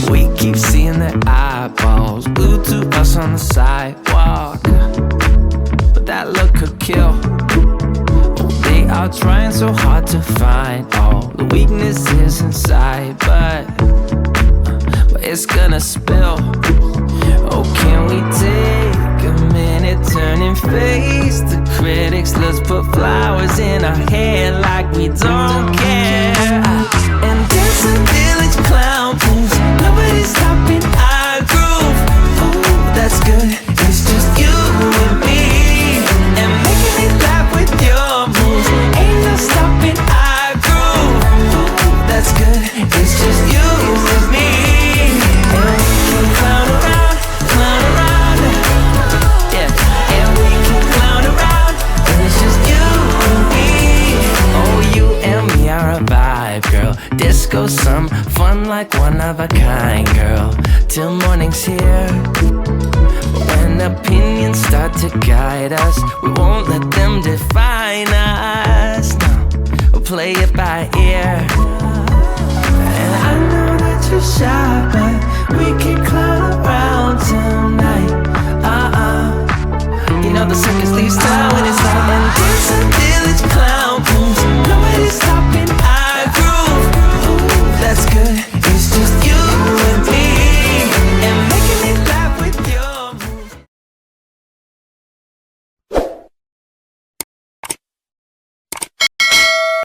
We keep seeing their eyeballs glued to us on the sidewalk, but that look could kill. They are trying so hard to find all the weaknesses inside, but it's gonna spill. Oh, can we take a minute, turn and face the critics? Let's put flowers in our hair like we don't care. And dance a village clown pose. Nobody's stopping our groove. Ooh, that's good. It's just you and me. And making me laugh with your moves. Ain't no stopping our groove. Ooh, that's good. It's just you and me. And we can clown around, yeah. And we can clown around, and it's just you and me. Oh, you and me are a vibe, girl. Disco, some fun like one of a kind, girl. Till morning's here. But when opinions start to guide us, we won't let them define us. No, we'll play it by ear. And I know that you're shy, but we can clown around.